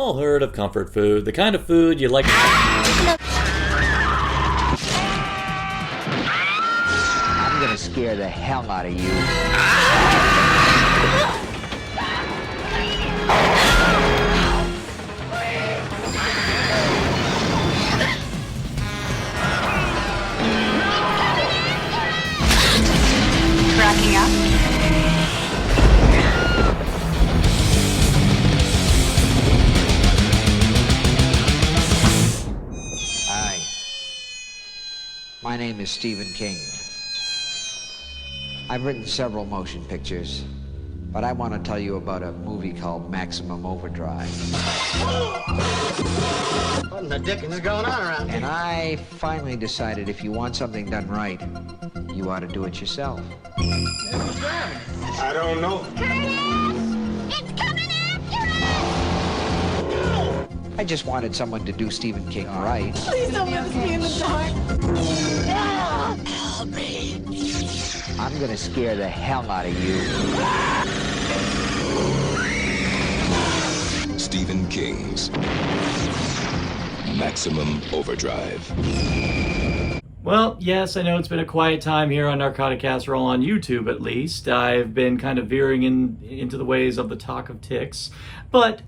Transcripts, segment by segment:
all heard of comfort food, the kind of food you like. I'm gonna scare the hell out of you. Tracking up. Hi. My name is Stephen King. I've written several motion pictures, but I want to tell you about a movie called Maximum Overdrive. What in the dickens is going on around here? And I finally decided if you want something done right, you ought to do it yourself. Who's driving? I don't know. It's coming after us! I just wanted someone to do Stephen King right. Please don't let us be in the dark. Help me. I'm gonna scare the hell out of you. Stephen King's Maximum Overdrive. Well, yes, I know it's been a quiet time here on Narcotic Casserole, on YouTube at least. I've been kind of veering into the ways of the talk of ticks. But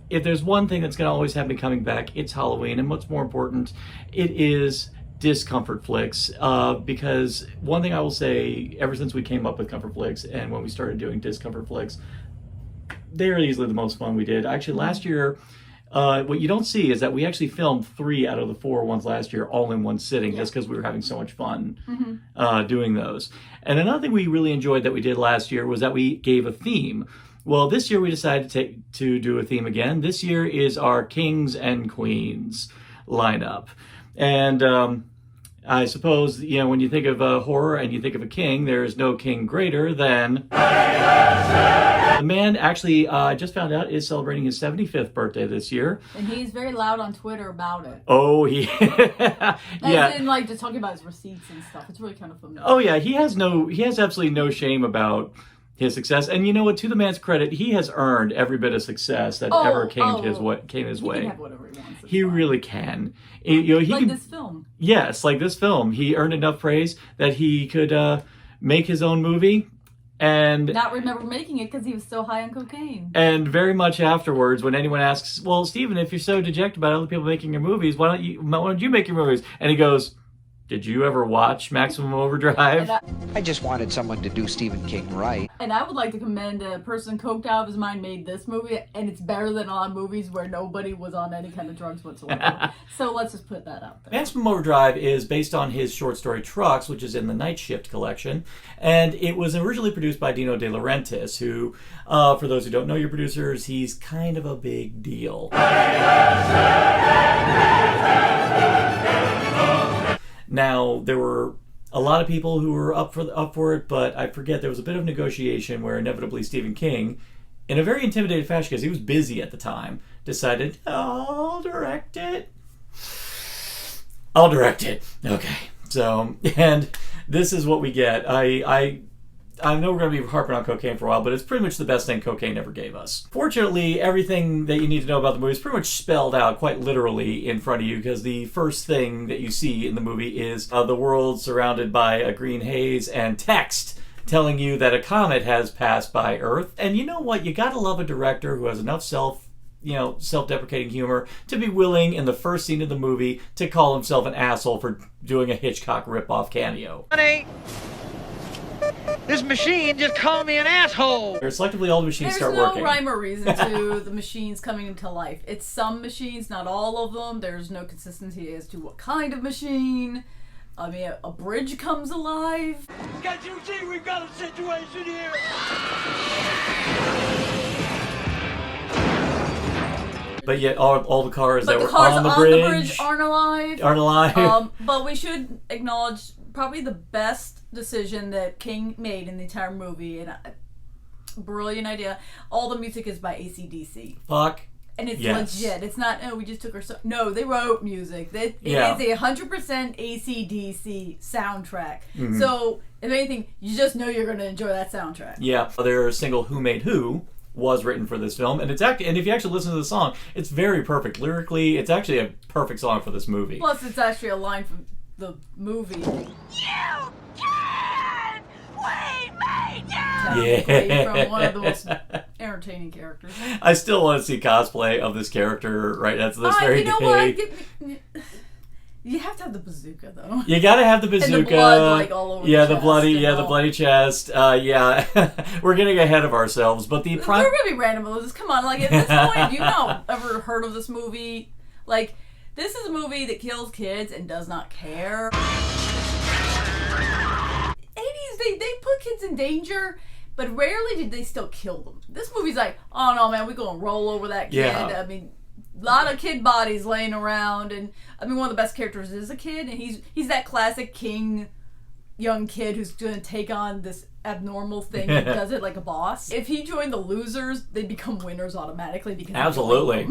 if there's one thing that's going to always have me coming back, it's Halloween. And what's more important, it is discomfort flicks. Because one thing I will say, ever since we came up with comfort flicks and when we started doing discomfort flicks, they are easily the most fun we did. Actually, last year, what you don't see is that we actually filmed 3 out of the 4 ones last year all in one sitting, just because we were having so much fun doing those. And another thing we really enjoyed that we did last year was that we gave a theme. Well, this year we decided to do a theme again. This year is our Kings and Queens lineup. And I suppose, you know, when you think of horror and you think of a king, there is no king greater than... The man actually, I just found out, is celebrating his 75th birthday this year. And he's very loud on Twitter about it. Oh, he... yeah. And like just talking about his receipts and stuff. It's really kind of fun. Oh, yeah. He has absolutely no shame about his success. And you know what? To the man's credit, he has earned every bit of success that ever came his way. He can have whatever he wants. He really can. You know, he can, this film. Yes, like this film. He earned enough praise that he could make his own movie. And not remember making it because he was so high on cocaine. And very much afterwards, when anyone asks, well, Stephen, if you're so dejected about other people making your movies, why don't you make your movies? And he goes, did you ever watch Maximum Overdrive? I just wanted someone to do Stephen King right. And I would like to commend a person coked out of his mind made this movie, and it's better than a lot of movies where nobody was on any kind of drugs whatsoever. So let's just put that out there. Maximum Overdrive is based on his short story Trucks, which is in the Night Shift collection, and it was originally produced by Dino De Laurentiis, who, for those who don't know your producers, he's kind of a big deal. Now, there were a lot of people who were up for it, but I forget there was a bit of negotiation where inevitably Stephen King, in a very intimidated fashion because he was busy at the time, decided, I'll direct it. Okay. So, and this is what we get. I know we're going to be harping on cocaine for a while, but it's pretty much the best thing cocaine ever gave us. Fortunately, everything that you need to know about the movie is pretty much spelled out quite literally in front of you, because the first thing that you see in the movie is the world surrounded by a green haze and text telling you that a comet has passed by Earth. And you know what? You gotta love a director who has enough self-deprecating humor to be willing in the first scene of the movie to call himself an asshole for doing a Hitchcock ripoff cameo. Honey, this machine just called me an asshole. Selectively, all the machines start There's working. no rhyme or reason to the machines coming into life. It's some machines, not all of them. There's no consistency as to what kind of machine. I mean, a bridge comes alive. Can't you see we've got a situation here? But yet, all the cars that the were cars on the bridge aren't alive. Aren't alive. But we should acknowledge probably the best decision that King made in the entire movie, and brilliant idea. All the music is by AC/DC. Fuck. And it's yes. legit. It's not, oh, we just took our... No, they wrote music. It is a 100% AC/DC soundtrack. Mm-hmm. So, if anything, you just know you're going to enjoy that soundtrack. Yeah. Their single Who Made Who was written for this film, and it's actually, and if you actually listen to the song, it's very perfect lyrically. It's actually a perfect song for this movie. Plus, it's actually a line from the movie. You can! We made you! Yeah. From one of the most entertaining characters. I still want to see cosplay of this character right at this very you know day. what? You have to have the bazooka, though. You gotta have the bazooka. And the blood, like, all over yeah, the the bloody, chest yeah, and the all. bloody chest. Yeah, we're getting ahead of ourselves. But the They're gonna be random with this. Come on, like at this point, have you not ever heard of this movie? Like, this is a movie that kills kids and does not care. 80s, they put kids in danger, but rarely did they still kill them. This movie's like, oh no, man, we're gonna roll over that kid. Yeah. I mean, a lot of kid bodies laying around, and I mean, one of the best characters is a kid, and he's that classic king, young kid who's gonna take on this abnormal thing and does it like a boss. If he joined the losers, they'd become winners automatically because Absolutely.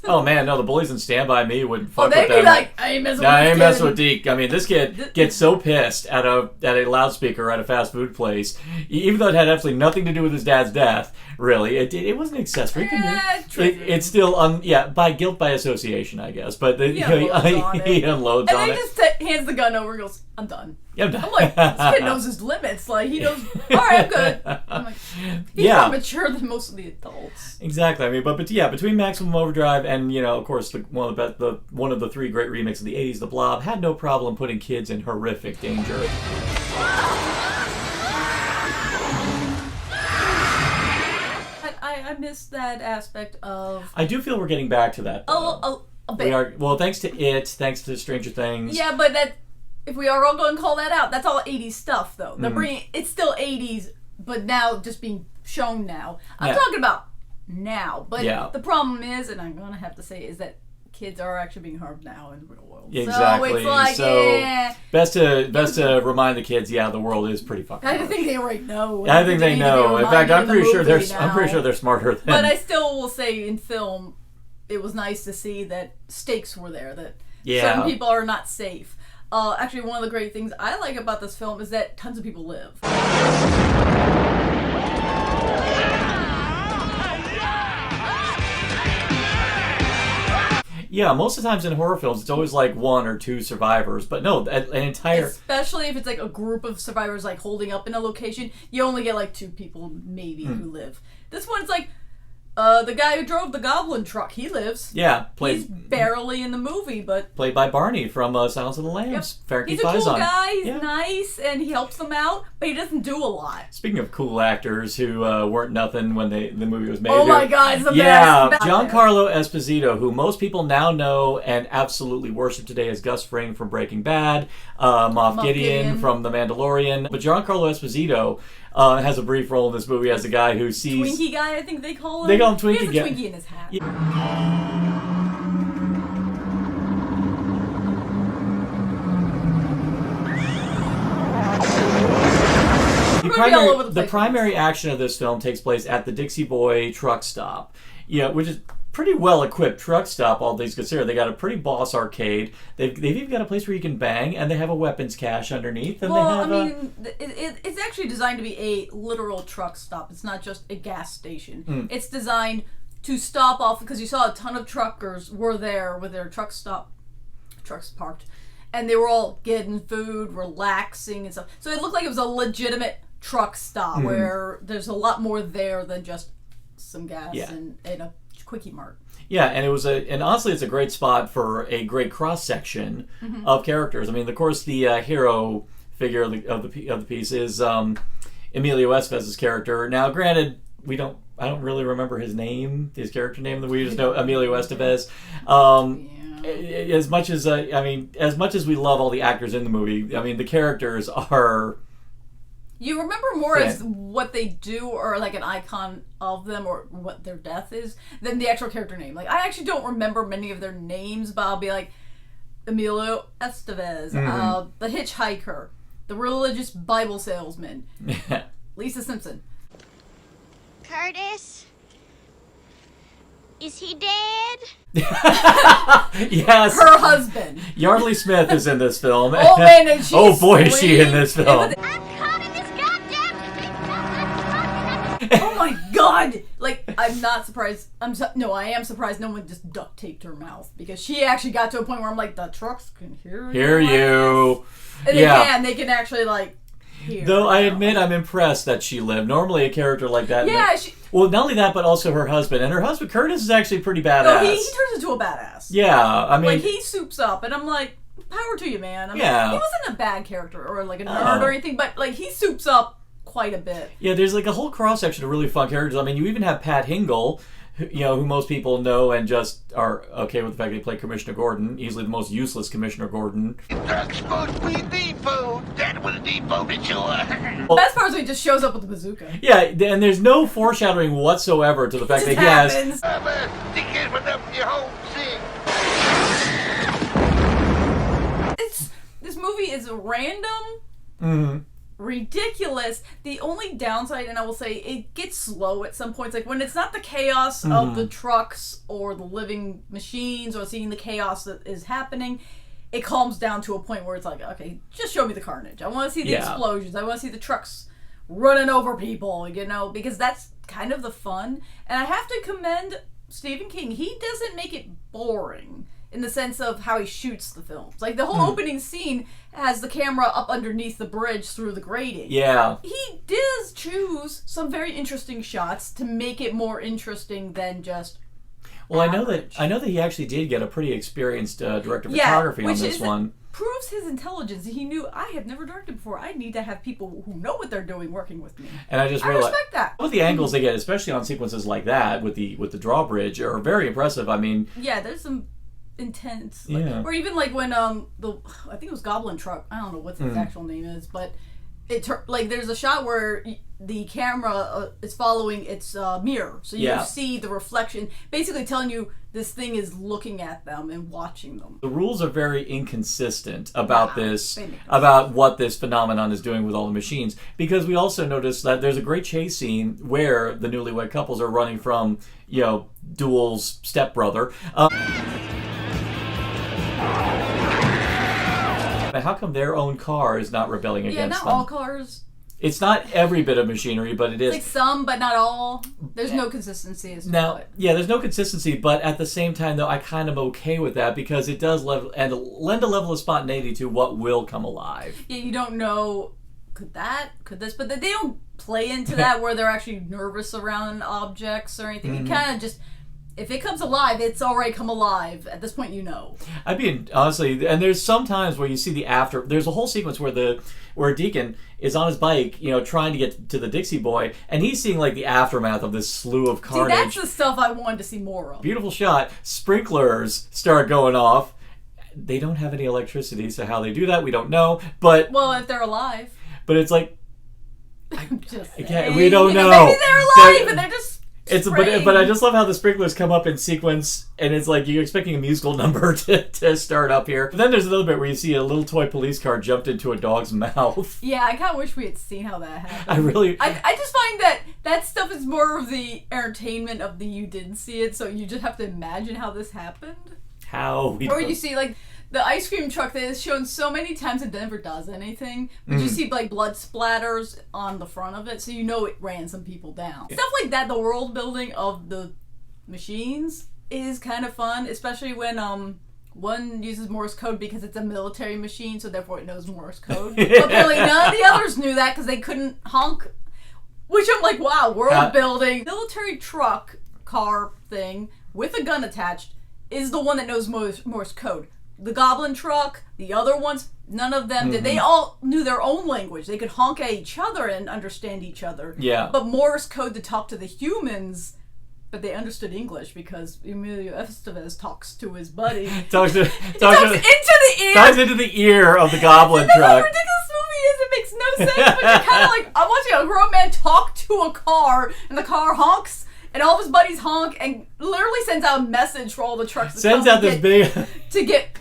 Oh man, no, the bullies in Stand By Me wouldn't fuck they'd with be them. like, I ain't messing No, with I this ain't kid. messing with Deke. I mean, this kid gets so pissed at a loudspeaker at a fast food place, even though it had absolutely nothing to do with his dad's death. Really, it was an accessory. It's still by guilt by association, I guess. But He unloads on it. he unloads and on then it. just hands the gun over and goes, I'm done. Yeah, I'm done. I'm like, this kid knows his limits. Like, he knows, all right, I'm good. I'm like, he's Yeah. more mature than most of the adults. Exactly. I mean, but yeah, between Maximum Overdrive and of course, one of the three great remakes of the '80s, The Blob, had no problem putting kids in horrific danger. I miss that aspect of. I do feel we're getting back to that. Though. A bit. We are. Well, thanks to thanks to Stranger Things. Yeah, but that if we are all going to call that out, that's all 80s stuff, though. They're bringing it's still 80s, but now just being shown now. I'm talking about now, but the problem is, and I'm gonna have to say, is that kids are actually being harmed now in the real world. Exactly. So it's like, best to remind the kids, the world is pretty fucking. I think they already know. I think they know. In fact, I'm pretty sure they're smarter than. But I still will say, in film, it was nice to see that stakes were there. That certain people are not safe. Actually, one of the great things I like about this film is that tons of people live. Yeah, most of the times in horror films, it's always like one or two survivors. But no, an entire... Especially if it's like a group of survivors like holding up in a location, you only get like 2 people maybe who live. This one's like, the guy who drove the goblin truck, he lives. Yeah. He's barely in the movie, but... Played by Barney from Silence of the Lambs. Yep. He's a cool guy, he's nice, and he helps them out, but he doesn't do a lot. Speaking of cool actors who weren't nothing when the movie was made. Oh my god, it's the best! Giancarlo Esposito, who most people now know and absolutely worship today as Gus Fring from Breaking Bad, Moff Gideon from The Mandalorian. But Giancarlo Esposito has a brief role in this movie as a guy who sees... Twinkie guy, I think they call him. They call him Twinkie guy. He has a Twinkie in his hat. The primary action of this film takes place at the Dixie Boy truck stop, which is pretty well equipped truck stop, all things considered. They got a pretty boss arcade. They've even got a place where you can bang, and they have a weapons cache underneath. And it's actually designed to be a literal truck stop. It's not just a gas station. It's designed to stop off because you saw a ton of truckers were there with their trucks parked, and they were all getting food, relaxing and stuff. So it looked like it was a legitimate truck stop where there's a lot more there than just some gas and a quickie mart. Yeah, and and honestly, it's a great spot for a great cross section of characters. I mean, of course, the hero figure of the piece is Emilio Estevez's character. Now, granted, I don't really remember his character name. We just know Emilio Estevez. As much as we love all the actors in the movie, I mean, the characters are. You remember more as what they do or like an icon of them or what their death is than the actual character name. Like, I actually don't remember many of their names, but I'll be like, Emilio Estevez, the hitchhiker, the religious Bible salesman, Lisa Simpson. Curtis? Is he dead? Yes. Her husband. Yardley Smith is in this film. Oh man, and she's oh boy, is she in this film. I'm caught in this goddamn... Oh my god! God! Like, I'm not surprised. I am surprised no one just duct taped her mouth, because she actually got to a point where I'm like, the trucks can hear you. And they can actually, like, hear. Though I admit I'm impressed that she lived. Normally a character like that... Yeah, well, not only that, but also her husband. And her husband, Curtis, is actually pretty badass. No, he turns into a badass. Yeah, I mean... Like, he soups up, and I'm like, power to you, man. He wasn't a bad character, or like a nerd or anything, but, like, he soups up quite a bit. Yeah, there's like a whole cross-section of really fun characters. I mean, you even have Pat Hingle, who most people know and just are okay with the fact that he played Commissioner Gordon, easily the most useless Commissioner Gordon. That's supposed to be default. That was defaulted, sure. The best part is when he just shows up with the bazooka. Yeah, and there's no foreshadowing whatsoever to the fact that he has... This movie is random, ridiculous. The only downside, and I will say, it gets slow at some points. Like, when it's not the chaos of the trucks or the living machines or seeing the chaos that is happening, it calms down to a point where it's like, okay, just show me the carnage. I want to see the explosions. I want to see the trucks running over people, because that's kind of the fun. And I have to commend Stephen King. He doesn't make it boring in the sense of how he shoots the films. Like, the whole opening scene has the camera up underneath the bridge through the grating. Yeah. He does choose some very interesting shots to make it more interesting than just... Well, I know that he actually did get a pretty experienced director of photography on this one. Proves his intelligence. He knew, I have never directed before. I need to have people who know what they're doing working with me. And I realized, respect that. With the angles they get, especially on sequences like that with the drawbridge, are very impressive. I mean, yeah, there's some intense, or even like when I think it was Goblin Truck. I don't know what its actual name is, but there's a shot where the camera is following its mirror, so you see the reflection, basically telling you this thing is looking at them and watching them. The rules are very inconsistent about about what this phenomenon is doing with all the machines, because we also notice that there's a great chase scene where the newlywed couples are running from, Duel's stepbrother. How come their own car is not rebelling against them? Yeah, not all cars. It's not every bit of machinery, but it is. Like some, but not all. There's no consistency as to there's no consistency, but at the same time, though, I kind of okay with that, because it does lend a level of spontaneity to what will come alive. Yeah, you don't know, could this, but they don't play into that where they're actually nervous around objects or anything. You kind of just... If it comes alive, it's already come alive. At this point, I mean, honestly, and there's some times where you see the after. There's a whole sequence where Deacon is on his bike, trying to get to the Dixie Boy, and he's seeing like the aftermath of this slew of carnage. See, that's the stuff I wanted to see more of. Beautiful shot. Sprinklers start going off. They don't have any electricity, so how they do that, we don't know. But if they're alive. But it's like, saying, we don't know. Maybe they're alive and they're just. But I just love how the sprinklers come up in sequence, and it's like you're expecting a musical number to start up here. But then there's a little bit where you see a little toy police car jumped into a dog's mouth. Yeah, I kind of wish we had seen how that happened. I just find that stuff is more of the entertainment of the you didn't see it, so you just have to imagine how this happened. You see, like, the ice cream truck that is shown so many times and never does anything, but you see, like, blood splatters on the front of it, so it ran some people down. Stuff like that, the world building of the machines is kind of fun, especially when one uses Morse code because it's a military machine, so therefore it knows Morse code. But apparently none of the others knew that because they couldn't honk, which I'm like, wow, world building. Military truck car thing with a gun attached is the one that knows Morse code. The Goblin Truck, the other ones, none of them did. They all knew their own language. They could honk at each other and understand each other. Yeah. But Morse code to talk to the humans, but they understood English because Emilio Estevez talks to his buddy. talks into the ear. Talks into the ear of the Goblin Truck. How ridiculous movie is. It makes no sense, but you're kind of like, I'm watching a grown man talk to a car, and the car honks, and all of his buddies honk, and literally sends out a message for all the trucks to get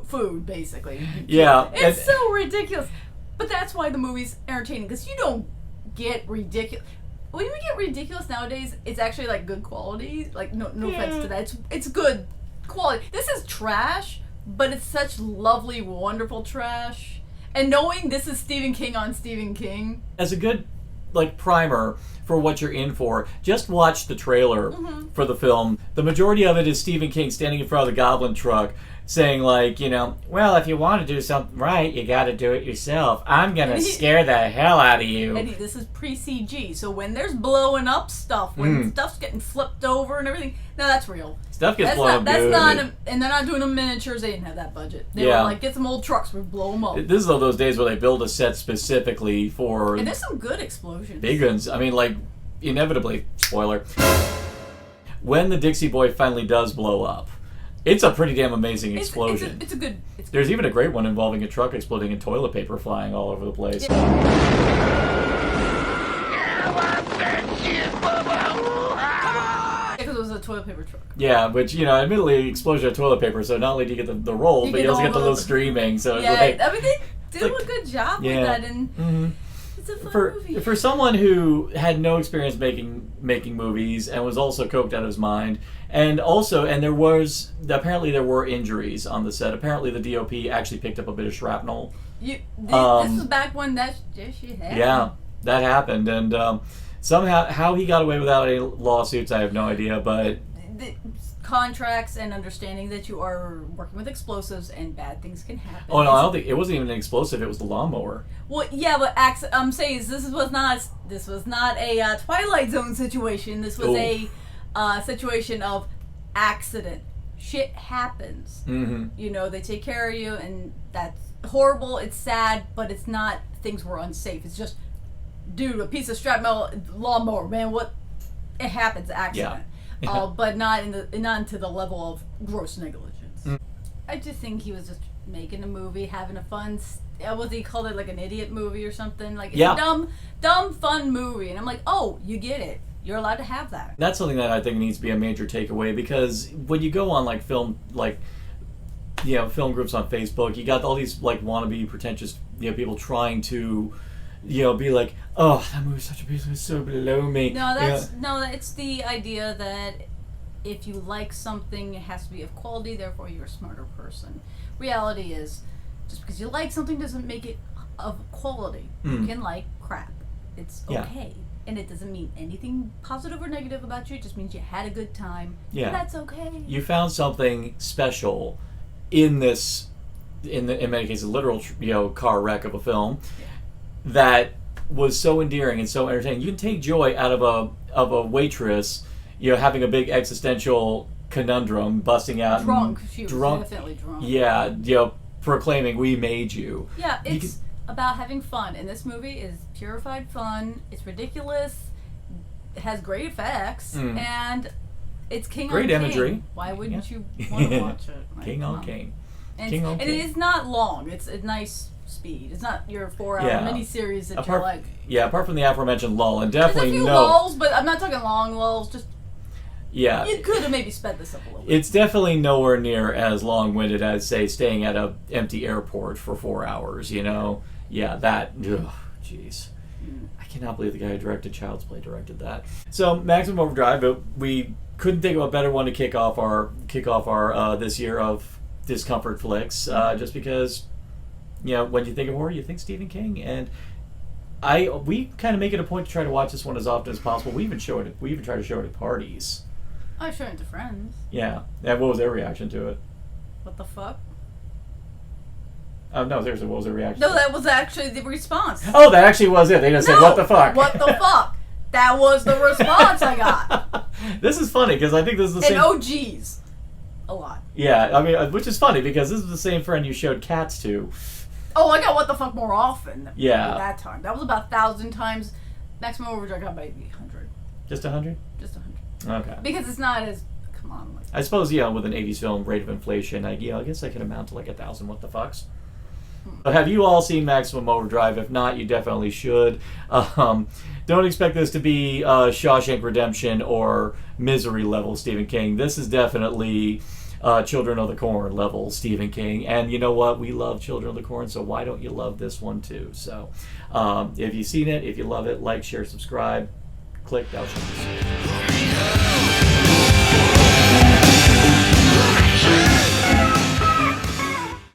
food, basically. Yeah. It's so ridiculous. But that's why the movie's entertaining, because you don't get ridiculous. When we get ridiculous nowadays, it's actually like good quality. Like, no offense to that. It's good quality. This is trash, but it's such lovely, wonderful trash. And knowing this is Stephen King on Stephen King. As a good like primer for what you're in for, just watch the trailer for the film. The majority of it is Stephen King standing in front of the Goblin truck saying, like, you know, well, if you want to do something right, you got to do it yourself. I'm going to scare the hell out of you. And this is pre-CG, so when there's blowing up stuff, when stuff's getting flipped over and everything, no, that's real. Stuff gets blown up good. And they're not doing them miniatures. They didn't have that budget. They were like, get some old trucks, we blow them up. This is one of those days where they build a set specifically for... And there's some good explosions. Big ones. I mean, like, inevitably, spoiler, when the Dixie Boy finally does blow up, it's a pretty damn amazing explosion. It's a good... There's even a great one involving a truck exploding and toilet paper flying all over the place. Because it was a toilet paper truck. Yeah, which, you know, admittedly, explosion of toilet paper, so not only do you get the roll, but you also get the little streaming, so it's like... I mean, they do a good job with that, and it's a fun movie. For someone who had no experience making movies and was also coked out of his mind, and there were injuries on the set. Apparently the DOP actually picked up a bit of shrapnel. This was back when that shit happened. Yeah, that happened, and somehow how he got away without any lawsuits, I have no idea, but... The contracts and understanding that you are working with explosives and bad things can happen. Oh no, I don't think it wasn't even an explosive. It was the lawnmower. Well, yeah, but I'm saying this was not a Twilight Zone situation. This was a situation of accident. Shit happens. You know, they take care of you, and that's horrible. It's sad, but it's not things were unsafe. It's just, dude, a piece of strap metal lawnmower, man. What? It happens, accident. Yeah. But not to the level of gross negligence. I just think he was just making a movie, having a fun. What he called it, like an idiot movie or something. Like it's a dumb, fun movie, and I'm like, oh, you get it. You're allowed to have that. That's something that I think needs to be a major takeaway, because when you go on like film groups on Facebook, you got all these like wannabe pretentious people trying to be like, oh, that movie's such a piece of so below me. No, it's the idea that if you like something, it has to be of quality, therefore you're a smarter person. Reality is, just because you like something doesn't make it of quality. You can like crap. It's okay. And it doesn't mean anything positive or negative about you. It just means you had a good time. Yeah. That's okay. You found something special in this, in many cases, literal car wreck of a film. Yeah. That was so endearing and so entertaining. You can take joy out of a waitress, having a big existential conundrum, busting out. She was definitely drunk. Yeah, proclaiming, "We made you." Yeah, it's about having fun, and this movie is purified fun. It's ridiculous. It has great effects, and it's King great on King. Imagery. Why wouldn't you want to watch it? Like, King on King. And it is not long. It's a nice speed. It's not your 4-hour miniseries that you're like. Yeah, apart from the aforementioned lull, and definitely there's a few lulls, but I'm not talking long lulls. Just you could have maybe sped this up a little bit. It's definitely nowhere near as long-winded as, say, staying at an empty airport for 4 hours. Yeah, that. Ugh, jeez. I cannot believe the guy who directed Child's Play directed that. So, Maximum Overdrive. We couldn't think of a better one to kick off our this year of discomfort flicks. Just because. When you think of horror, you think Stephen King, and we kind of make it a point to try to watch this one as often as possible. We even try to show it at parties. I show it to friends. Yeah. And what was their reaction to it? What the fuck? No, seriously, what was their reaction? No, that was actually the response. Oh, that actually was it. They just said, "What the fuck?" What the fuck? That was the response I got. This is funny because I think this is the same. And OGs, a lot. Yeah, I mean, which is funny because this is the same friend you showed Cats to. Oh, I got what the fuck more often. At that time. That was about 1,000 times. Maximum Overdrive got maybe 100. Just 100? Just 100. Okay. Because it's not as... Come on. Like, I suppose, with an 80s film rate of inflation, I guess I could amount to like 1,000 what the fucks. But have you all seen Maximum Overdrive? If not, you definitely should. Don't expect this to be Shawshank Redemption or Misery level Stephen King. This is definitely... Children of the Corn level Stephen King, and you know what, we love Children of the Corn, so why don't you love this one too? So if you've seen it, if you love it, like, share, subscribe, click, that